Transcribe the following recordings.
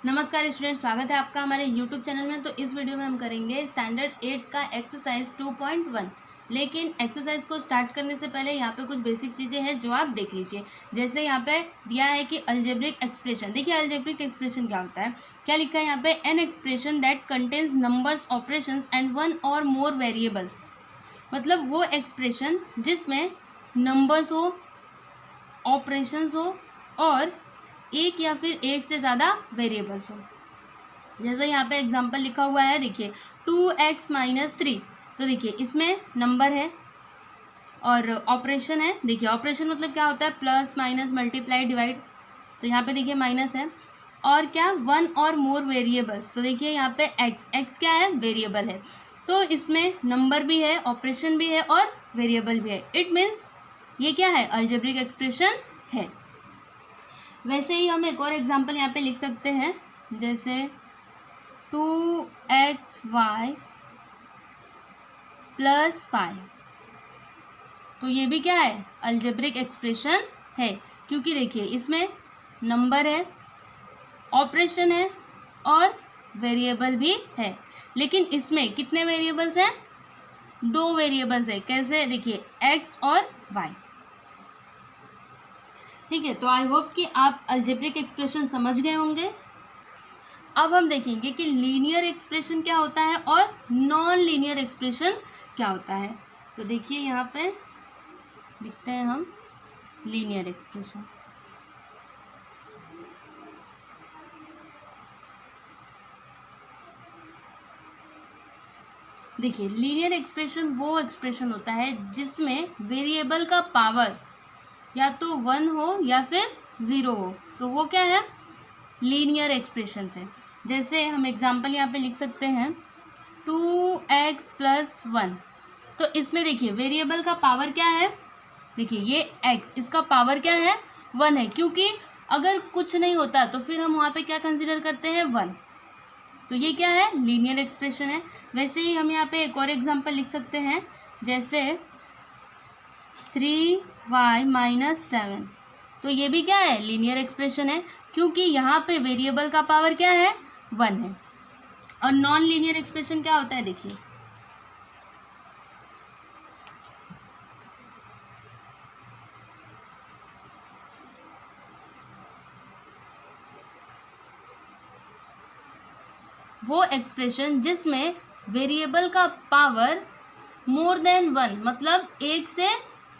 नमस्कार स्टूडेंट, स्वागत है आपका हमारे यूट्यूब चैनल में। तो इस वीडियो में हम करेंगे स्टैंडर्ड 8 का एक्सरसाइज 2.1। लेकिन एक्सरसाइज को स्टार्ट करने से पहले यहाँ पे कुछ बेसिक चीज़ें हैं जो आप देख लीजिए। जैसे यहाँ पे दिया है कि अलजेब्रिक एक्सप्रेशन। देखिए अलजेब्रिक एक्सप्रेशन क्या होता है, क्या लिखा है यहाँ पे, an expression that contains numbers, operations and one और मोर वेरिएबल्स। मतलब वो एक्सप्रेशन जिसमें नंबर्स हो, ऑपरेशंस हो और एक या फिर एक से ज़्यादा वेरिएबल्स हो। जैसे यहाँ पे एग्जांपल लिखा हुआ है, देखिए 2x-3। तो देखिए इसमें नंबर है और ऑपरेशन है। देखिए ऑपरेशन मतलब क्या होता है, प्लस माइनस मल्टीप्लाई डिवाइड। तो यहाँ पे देखिए माइनस है और क्या, वन और मोर वेरिएबल्स। तो देखिए यहाँ पे x क्या है, वेरिएबल है। तो इसमें नंबर भी है, ऑपरेशन भी है और वेरिएबल भी है। इट मीन्स ये क्या है, अलजेब्रिक एक्सप्रेशन है। वैसे ही हम एक और एग्जांपल यहाँ पे लिख सकते हैं, जैसे 2xy + 5। तो ये भी क्या है, अलजेब्रिक एक्सप्रेशन है, क्योंकि देखिए इसमें नंबर है, ऑपरेशन है और वेरिएबल भी है। लेकिन इसमें कितने वेरिएबल्स हैं, 2 वेरिएबल्स है। कैसे, देखिए x और y। ठीक है, तो आई होप कि आप अलजेब्रिक एक्सप्रेशन समझ गए होंगे। अब हम देखेंगे कि लीनियर एक्सप्रेशन क्या होता है और नॉन लीनियर एक्सप्रेशन क्या होता है। तो देखिए यहाँ पे लिखते हैं हम लीनियर एक्सप्रेशन। देखिए लीनियर एक्सप्रेशन वो एक्सप्रेशन होता है जिसमें वेरिएबल का पावर या तो 1 हो या फिर 0 हो। तो वो क्या है, लीनियर एक्सप्रेशन है। जैसे हम एग्जांपल यहाँ पे लिख सकते हैं 2x + 1। तो इसमें देखिए वेरिएबल का पावर क्या है, देखिए ये x, इसका पावर क्या है, 1 है। क्योंकि अगर कुछ नहीं होता तो फिर हम वहाँ पे क्या कंसिडर करते हैं, 1। तो ये क्या है, लीनियर एक्सप्रेशन है। वैसे ही हम यहाँ पे एक और एग्जांपल लिख सकते हैं, जैसे 3y - 7। तो ये भी क्या है, लीनियर एक्सप्रेशन है, क्योंकि यहाँ पे वेरिएबल का पावर क्या है, 1 है। और नॉन लीनियर एक्सप्रेशन क्या होता है, देखिए वो एक्सप्रेशन जिसमें वेरिएबल का पावर मोर देन 1, मतलब एक से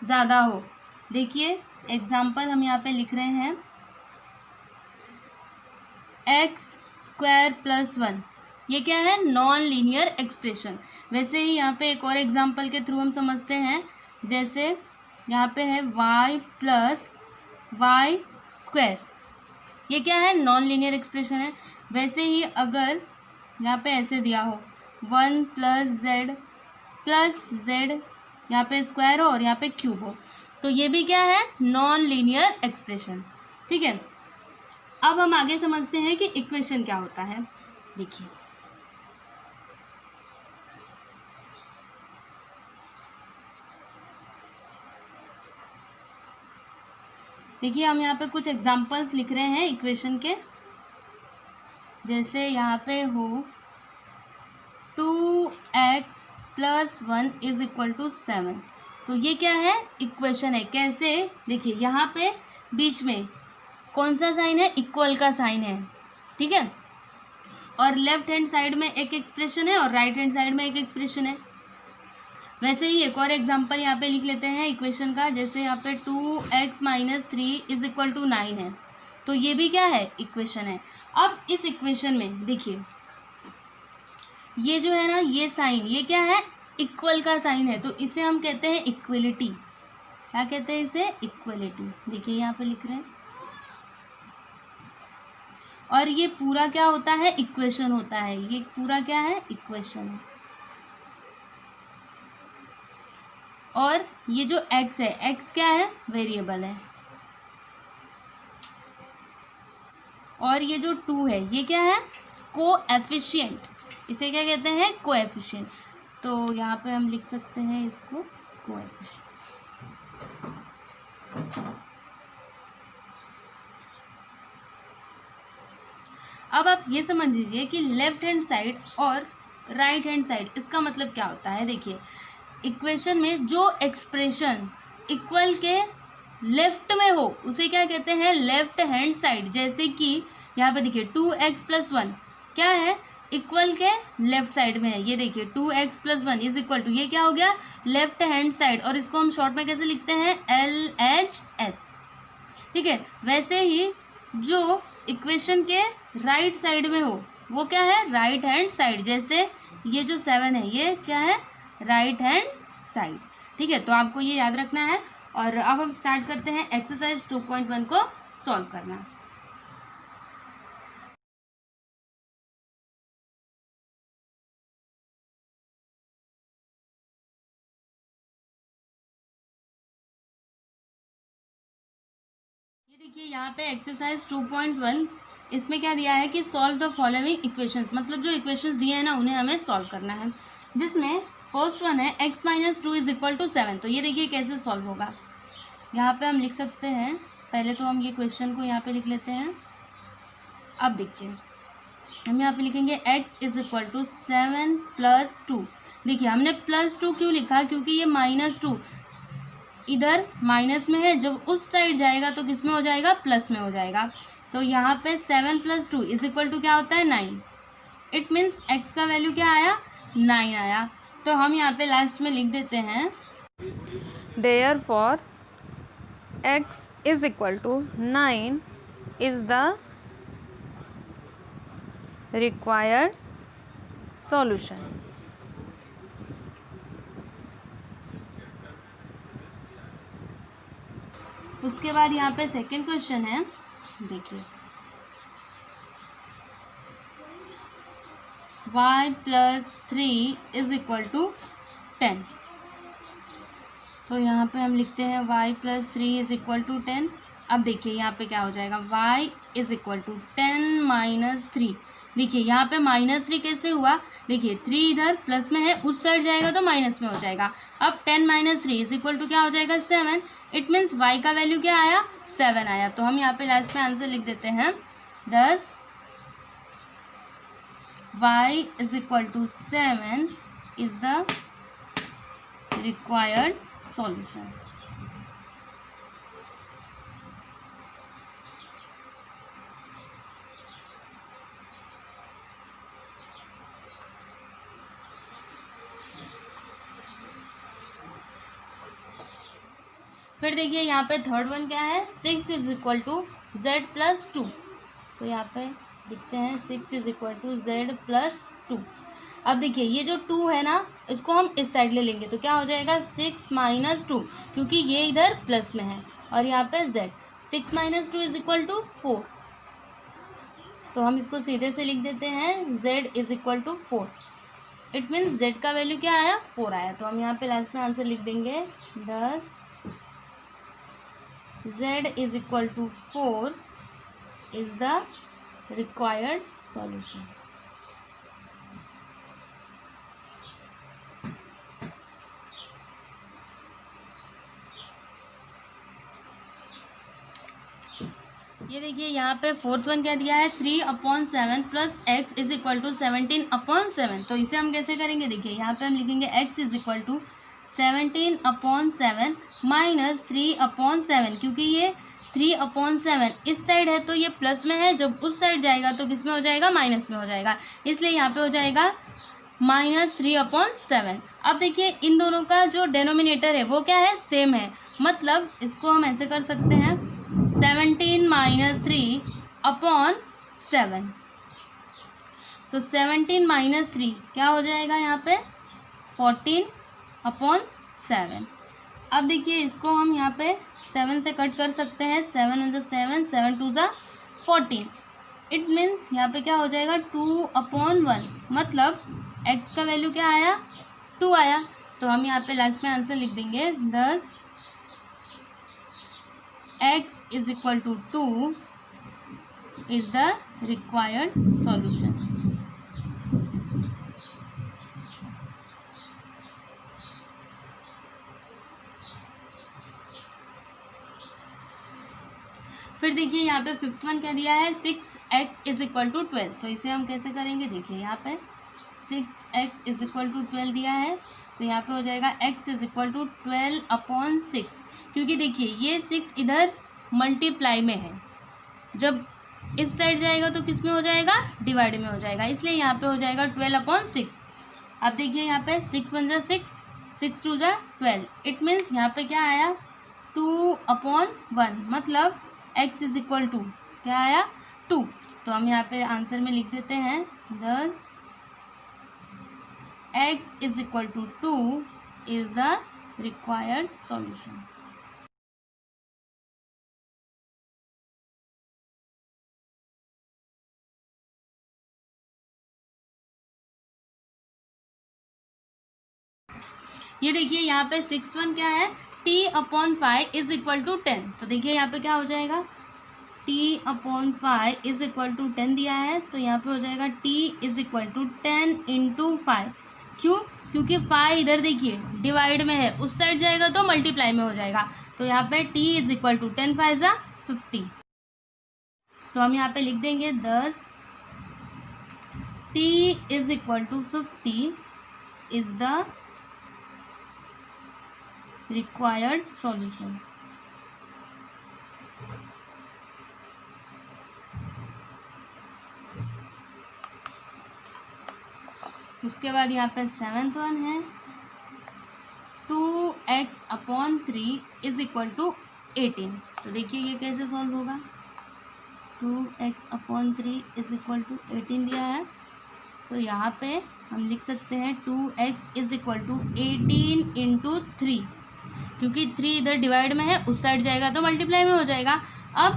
ज़्यादा हो। देखिए एग्जाम्पल हम यहाँ पे लिख रहे हैं, x² + 1। ये क्या है, नॉन लीनियर एक्सप्रेशन। वैसे ही यहाँ पे एक और एग्जाम्पल के थ्रू हम समझते हैं, जैसे यहाँ पे है y + y²। ये क्या है, नॉन लीनियर एक्सप्रेशन है। वैसे ही अगर यहाँ पे ऐसे दिया हो 1 + z यहाँ पे स्क्वायर हो और यहाँ पे क्यूब हो, तो ये भी क्या है, नॉन लीनियर एक्सप्रेशन। ठीक है, अब हम आगे समझते हैं कि इक्वेशन क्या होता है। देखिए हम यहाँ पे कुछ एग्जांपल्स लिख रहे हैं इक्वेशन के। जैसे यहाँ पे हो 2x + 1 = 7। तो ये क्या है, इक्वेशन है। कैसे, देखिए यहाँ पे बीच में कौन सा साइन है, इक्वल का साइन है। ठीक है, और लेफ्ट हैंड साइड में एक एक्सप्रेशन है और राइट हैंड साइड में एक एक्सप्रेशन है। वैसे ही एक और एग्जांपल यहाँ पे लिख लेते हैं इक्वेशन का। जैसे यहाँ पे 2x - 3 = 9 है। तो ये भी क्या है, इक्वेशन है। अब इस इक्वेशन में देखिए ये जो है ना, ये साइन, ये क्या है, इक्वल का साइन है। तो इसे हम कहते हैं इक्वलिटी। क्या कहते हैं इसे, इक्वलिटी। देखिए यहाँ पे लिख रहे हैं, और ये पूरा क्या होता है, इक्वेशन होता है। ये पूरा क्या है, इक्वेशन है। और ये जो x है, x क्या है, वेरिएबल है। और ये जो 2 है, ये क्या है, कोएफिशिएंट। इसे क्या कहते हैं, कोएफिशिएंट। तो यहाँ पे हम लिख सकते हैं इसको कोएफिशिएंट। अब आप ये समझ लीजिए कि लेफ्ट हैंड साइड और राइट हैंड साइड, इसका मतलब क्या होता है। देखिए इक्वेशन में जो एक्सप्रेशन इक्वल के लेफ्ट में हो उसे क्या कहते हैं, लेफ्ट हैंड साइड। जैसे कि यहाँ पे देखिए 2x+1 क्या है, इक्वल के लेफ्ट साइड में है। ये देखिए 2x+1 इज इक्वल टू, ये क्या हो गया, लेफ्ट हैंड साइड, और इसको हम शॉर्ट में कैसे लिखते हैं, LHS। ठीक है, वैसे ही जो इक्वेशन के राइट साइड में हो वो क्या है, राइट हैंड साइड। जैसे ये जो 7 है ये क्या है, राइट हैंड साइड। ठीक है, तो आपको ये याद रखना है। और अब हम स्टार्ट करते हैं एक्सरसाइज 2.1 को सॉल्व करना। ये देखिए यहाँ पे एक्सरसाइज 2.1, इसमें क्या दिया है कि सॉल्व द फॉलोइंग इक्वेशंस, मतलब जो इक्वेशंस दिए हैं ना उन्हें हमें सॉल्व करना है। जिसमें फर्स्ट वन है x-2 इज इक्वल टू 7। तो ये देखिए कैसे सॉल्व होगा। यहाँ पे हम लिख सकते हैं, पहले तो हम ये क्वेश्चन को यहाँ पे लिख लेते हैं। अब देखिए हम यहाँ पे लिखेंगे x इज इक्वल टू 7 + 2। देखिए हमने +2 क्यों लिखा, क्योंकि ये -2 इधर माइनस में है, जब उस साइड जाएगा तो किस में हो जाएगा, प्लस में हो जाएगा। तो यहाँ पे 7 + 2 इज इक्वल टू क्या होता है, 9। इट मीन्स x का वैल्यू क्या आया, 9 आया। तो हम यहाँ पे लास्ट में लिख देते हैं Therefore, x is equal to 9 is the required solution. उसके बाद यहाँ पे सेकंड क्वेश्चन है, देखिए y + 3 इज इक्वल टू 10। तो यहाँ पे हम लिखते हैं y + 3 इज इक्वल टू 10। अब देखिए यहाँ पे क्या हो जाएगा, y इज इक्वल टू 10 - 3। देखिए यहाँ पे -3 कैसे हुआ, देखिए 3 इधर प्लस में है, उस साइड जाएगा तो माइनस में हो जाएगा। अब 10 - 3 इज इक्वल टू क्या हो जाएगा, 7। इट मीन्स y का वैल्यू क्या आया, 7 आया। तो हम यहाँ पे लास्ट में आंसर लिख देते हैं 10 y is equal to 7 is the required solution. फिर देखिए यहाँ पे थर्ड वन क्या है, 6 इज इक्वल टू z+2। तो यहाँ पे लिखते हैं 6 इज इक्वल टू z+2। अब देखिए ये जो 2 है ना, इसको हम इस साइड ले लेंगे तो क्या हो जाएगा, 6 - 2, क्योंकि ये इधर प्लस में है और यहाँ पे z। 6 - 2 is equal to 4। तो हम इसको सीधे से लिख देते हैं z is equal to 4। It means z का वैल्यू क्या आया, 4 आया। तो हम यहाँ पे लास्ट में आंसर लिख देंगे 10 z is equal to 4 is the required solution. ये देखिए यहाँ पे फोर्थ वन क्या दिया है, 3/7 + x इज इक्वल टू 17/7। तो इसे हम कैसे करेंगे, देखिए यहाँ पे हम लिखेंगे x इज इक्वल टू 17/7 - 3/7, क्योंकि ये 3/7 इस साइड है तो ये प्लस में है, जब उस साइड जाएगा तो किस में हो जाएगा, माइनस में हो जाएगा। इसलिए यहाँ पे हो जाएगा -3/7। अब देखिए इन दोनों का जो डेनोमिनेटर है वो क्या है, सेम है। मतलब इसको हम ऐसे कर सकते हैं 17 - 3/7। तो 17 - 3 क्या हो जाएगा यहाँ पे, 14/7। अब देखिए इसको हम यहाँ पे 7 से कट कर सकते हैं, 7 × 7 7 2 14। इट मीन्स यहाँ पे क्या हो जाएगा, 2/1। मतलब x का वैल्यू क्या आया, 2 आया। तो हम यहाँ पे लास्ट में आंसर लिख देंगे 10 x is equal to 2 is the required solution. फिर देखिए यहाँ पे फिफ्थ वन क्या दिया है, 6x इज इक्वल टू 12। तो इसे हम कैसे करेंगे, देखिए यहाँ पे 6x इज इक्वल टू 12 दिया है, तो यहाँ पे हो जाएगा x इज इक्वल टू 12/6। क्योंकि देखिए ये 6 इधर मल्टीप्लाई में है, जब इस साइड जाएगा तो किस में हो जाएगा, डिवाइड में हो जाएगा, इसलिए यहाँ पे हो जाएगा 12/6। अब देखिए यहाँ पे 6 1 जा 6, 6 2 जा 12। इट मीन्स यहाँ पे क्या आया, 2/1, मतलब x इज इक्वल टू क्या आया, 2। तो हम यहाँ पे आंसर में लिख देते हैं, दस x is equal to 2 is the required solution. ये देखिए यहाँ पे 6/1 क्या है, t/5 इज इक्वल टू 10। तो देखिए यहाँ पे क्या हो जाएगा, t/5 इज इक्वल टू 10 दिया है, तो यहाँ पे हो जाएगा t इज इक्वल टू 10 × 5। क्यों, क्योंकि 5 इधर देखिए डिवाइड में है, उस साइड जाएगा तो मल्टीप्लाई में हो जाएगा, तो यहाँ पे t इज इक्वल टू 10 5 जा 50। तो हम यहाँ पे लिख देंगे 10 t is equal to 50 is the required solution। उसके बाद यहाँ पे 7th वन है, 2x/3 इज इक्वल टू 18। तो देखिए ये कैसे सॉल्व होगा, 2x/3 इज इक्वल टू 18 दिया है, तो यहाँ पे हम लिख सकते हैं 2x इज इक्वल टू 18 × 3, क्योंकि 3 इधर डिवाइड में है, उस साइड जाएगा तो मल्टीप्लाई में हो जाएगा। अब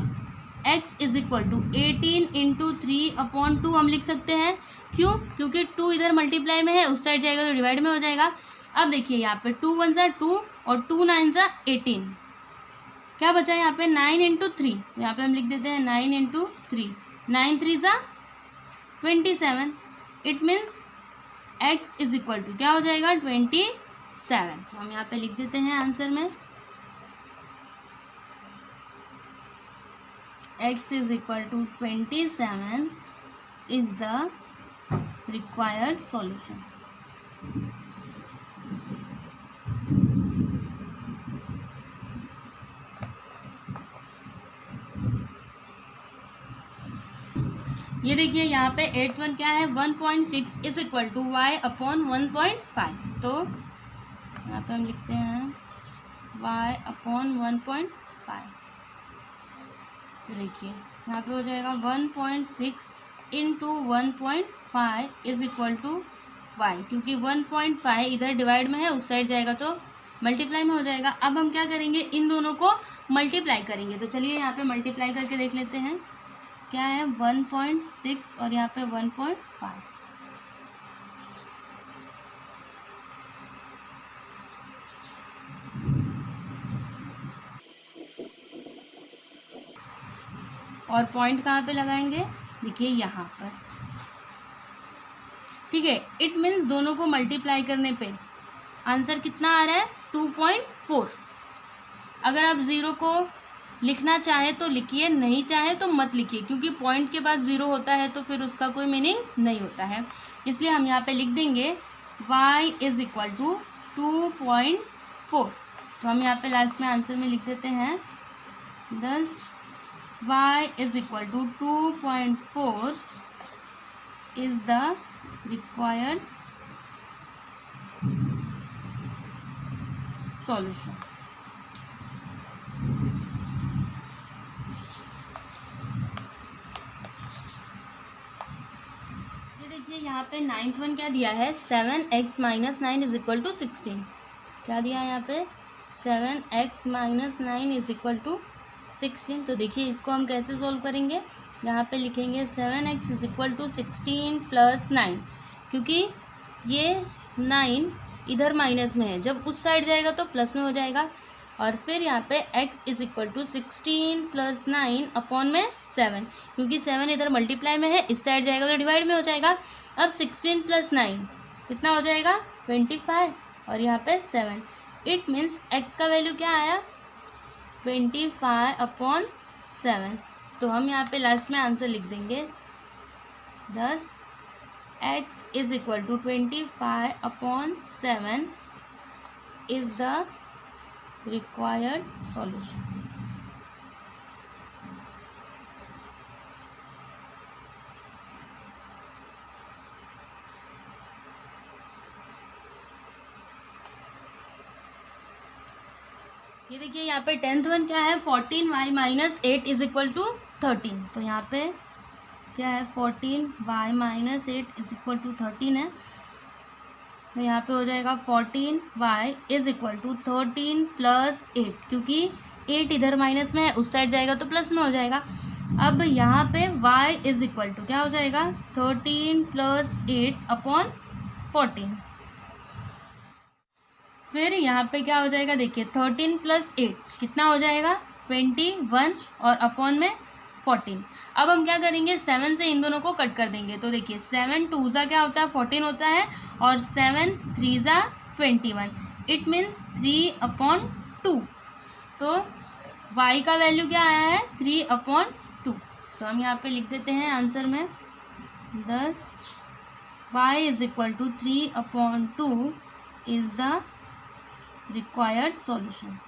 x इज इक्वल टू 18 × 3/2 हम लिख सकते हैं, क्यों, क्योंकि 2 इधर मल्टीप्लाई में है, उस साइड जाएगा तो डिवाइड में हो जाएगा। अब देखिए यहाँ पे 2 1 जा 2 और 2 9 जा 18, क्या बचा यहाँ पे 9 × 3, यहाँ पे हम लिख देते हैं 9 × 3, 9 3 जा 27। It means x is equal to क्या हो जाएगा, 27। तो हम यहाँ पे लिख देते हैं आंसर में, x is equal to 27 is the required solution. ये देखिए यहाँ पे 8th वन क्या है, 1.6 इज इक्वल टू y/1.5। तो यहाँ पे हम लिखते हैं y/1.5। तो देखिए यहाँ पे हो जाएगा 1.6 × 1.5 इज इक्वल टू y, क्योंकि 1.5 इधर डिवाइड में है, उस साइड जाएगा तो मल्टीप्लाई में हो जाएगा। अब हम क्या करेंगे, इन दोनों को मल्टीप्लाई करेंगे। तो चलिए यहाँ पे मल्टीप्लाई करके देख लेते हैं, क्या है 1.6 और यहाँ पे 1.5। और पॉइंट कहाँ पे लगाएंगे, देखिए यहाँ पर, ठीक है। इट मीन्स दोनों को मल्टीप्लाई करने पे आंसर कितना आ रहा है, 2.4। अगर आप ज़ीरो को लिखना चाहे तो लिखिए, नहीं चाहे तो मत लिखिए, क्योंकि पॉइंट के बाद ज़ीरो होता है तो फिर उसका कोई मीनिंग नहीं होता है। इसलिए हम यहाँ पे लिख देंगे y इज इक्वल टू 2.4। तो हम यहाँ पे लास्ट में आंसर में लिख देते हैं 10 y is equal to 2.4 is the required solution. ये देखिए यहाँ पे 9th वन क्या दिया है, 7x - 9 इज इक्वल टू 16। क्या दिया है यहाँ पे, 7x - 9 इज इक्वल टू 16। तो देखिए इसको हम कैसे सोल्व करेंगे, यहाँ पे लिखेंगे 7x इज इक्वल टू 16 + 9, क्योंकि ये 9 इधर माइनस में है, जब उस साइड जाएगा तो प्लस में हो जाएगा। और फिर यहाँ पे x is equal to 16 + 9 upon में 7, क्योंकि 7 इधर मल्टीप्लाई में है, इस साइड जाएगा तो डिवाइड में हो जाएगा। अब 16 + 9 कितना हो जाएगा, 25, और यहाँ पे 7। इट मीन्स x का वैल्यू क्या आया, 25/7। 7। तो हम यहाँ पे लास्ट में आंसर लिख देंगे। thus x is equal to 25/7 is the required solution. ये देखिए यहाँ पे 10th वन क्या है, 14y minus 8 is equal to 13। तो यहाँ पे क्या है, 14y minus 8 is equal to 13 है। तो यहाँ पे हो जाएगा 14y is equal to 13 plus 8, क्योंकि 8 इधर माइनस में है, उस साइड जाएगा तो प्लस में हो जाएगा। अब यहाँ पे y इज इक्वल टू क्या हो जाएगा, 13 प्लस 8 अपॉन 14। फिर यहाँ पे क्या हो जाएगा, देखिए 13 प्लस 8 कितना हो जाएगा, 21 और अपॉन में 14। अब हम क्या करेंगे, 7 से इन दोनों को कट कर देंगे। तो देखिए 7 2 ज़ा क्या होता है, 14 होता है, और 7 3 ज़ा 21, इट मीन्स 3/2। तो y का वैल्यू क्या आया है, 3/2। तो हम यहाँ पे लिख देते हैं आंसर में, 10 y is equal to 3/2 is the required solution.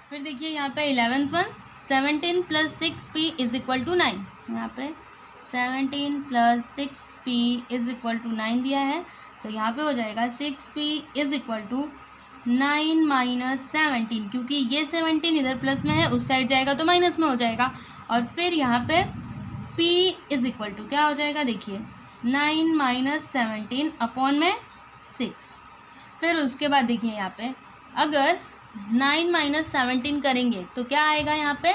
फिर देखिए यहाँ पे 11th one, 17 plus 6p is equal to 9। यहाँ पे 17 plus 6p is equal to 9 दिया है। तो यहाँ पे हो जाएगा 6p is equal to 9 minus 17, क्योंकि ये 17 इधर प्लस में है, उस साइड जाएगा तो माइनस में हो जाएगा। और फिर यहाँ पे p इज इक्वल टू क्या हो जाएगा, देखिए 9 माइनस 17 अपॉन में 6। फिर उसके बाद देखिए यहाँ पे अगर 9 माइनस 17 करेंगे तो क्या आएगा, यहाँ पे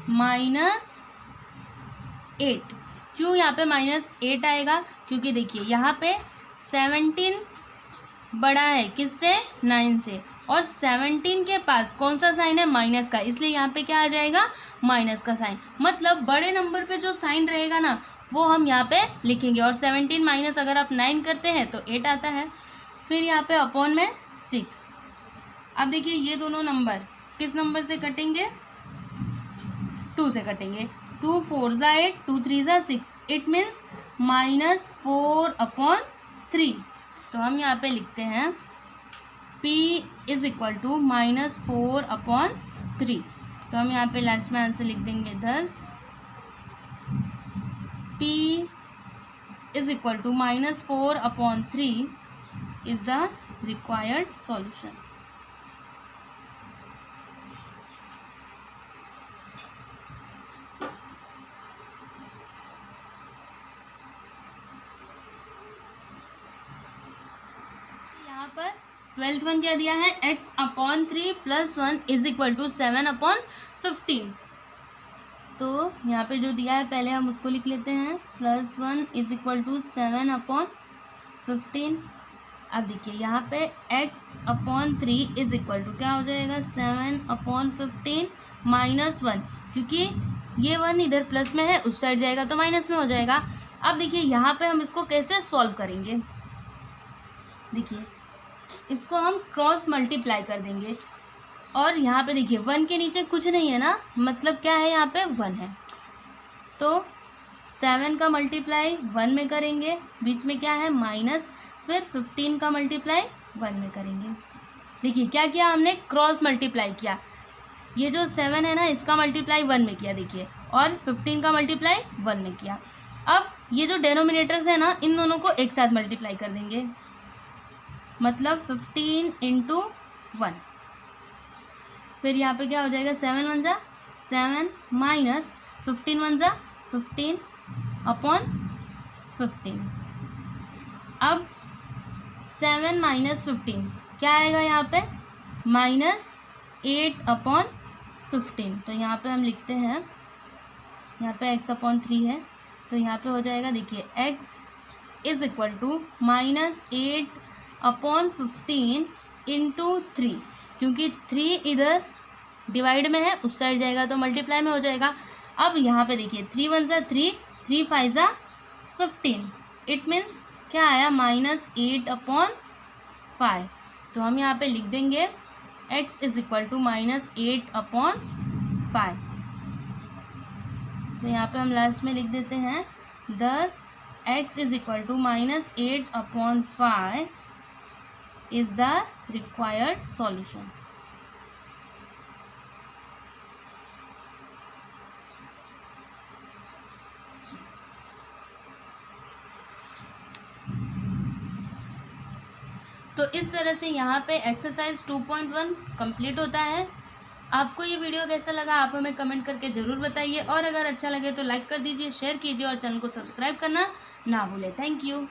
-8। क्यों यहाँ पे -8 आएगा, क्योंकि देखिए यहाँ पे 17 बड़ा है किससे, 9 से, और 17 के पास कौन सा साइन है, माइनस का, इसलिए यहाँ पे क्या आ जाएगा, माइनस का साइन। मतलब बड़े नंबर पे जो साइन रहेगा ना वो हम यहाँ पे लिखेंगे। और 17 माइनस अगर आप 9 करते हैं तो 8 आता है। फिर यहाँ पे अपॉन में 6। अब देखिए ये दोनों नंबर किस नंबर से कटेंगे, 2 से कटेंगे। 2 4 ज़ा 8, 2 3 ज़ा 6, इट मीन्स -4/3। तो हम यहाँ पे लिखते हैं p इज इक्वल टू -4/3। तो हम यहाँ पे लास्ट में आंसर लिख देंगे, 10 p is equal to -4/3 is the required solution. यहाँ पर 12th वन क्या दिया है, x/3 + 1 इज इक्वल टू 7/15। तो यहाँ पे जो दिया है पहले हम उसको लिख लेते हैं, +1 इज इक्वल टू 7/15। अब देखिए यहाँ पे x/3 इज इक्वल टू क्या हो जाएगा, 7/15 -1, क्योंकि ये 1 इधर प्लस में है, उस साइड जाएगा तो माइनस में हो जाएगा। अब देखिए यहाँ पे हम इसको कैसे सॉल्व करेंगे, देखिए इसको हम क्रॉस मल्टीप्लाई कर देंगे। और यहाँ पे देखिए 1 के नीचे कुछ नहीं है ना, मतलब क्या है, यहाँ पे 1 है। तो 7 का मल्टीप्लाई 1 में करेंगे, बीच में क्या है माइनस, फिर 15 का मल्टीप्लाई 1 में करेंगे। देखिए क्या किया हमने, क्रॉस मल्टीप्लाई किया। ये जो 7 है ना इसका मल्टीप्लाई 1 में किया देखिए, और 15 का मल्टीप्लाई 1 में किया। अब ये जो डेनोमिनेटर्स है ना इन दोनों को एक साथ मल्टीप्लाई कर देंगे, मतलब 15 × 1। फिर यहाँ पे क्या हो जाएगा, 7 1 ज़ा 7 माइनस 15 1 ज़ा 15 अपॉन 15। अब 7 माइनस 15 क्या आएगा यहाँ पे, -8/15। तो यहाँ पे हम लिखते हैं, यहाँ पे x/3 है, तो यहाँ पे हो जाएगा देखिए x इज इक्वल टू -8/15 × 3, क्योंकि 3 इधर डिवाइड में है, उस साइड जाएगा तो मल्टीप्लाई में हो जाएगा। अब यहाँ पे देखिए 3 1 ज़ा 3, 3 5 ज़ा 15, इट मीन्स क्या आया, -8/5। तो हम यहाँ पे लिख देंगे x इज इक्वल टू -8/5। तो यहाँ पे हम लास्ट में लिख देते हैं 10 x is equal to -8/5 is the required solution. तो इस तरह से यहाँ पे एक्सरसाइज 2.1 कंप्लीट होता है। आपको ये वीडियो कैसा लगा आप हमें कमेंट करके ज़रूर बताइए, और अगर अच्छा लगे तो लाइक कर दीजिए, शेयर कीजिए और चैनल को सब्सक्राइब करना ना भूलें। Thank you.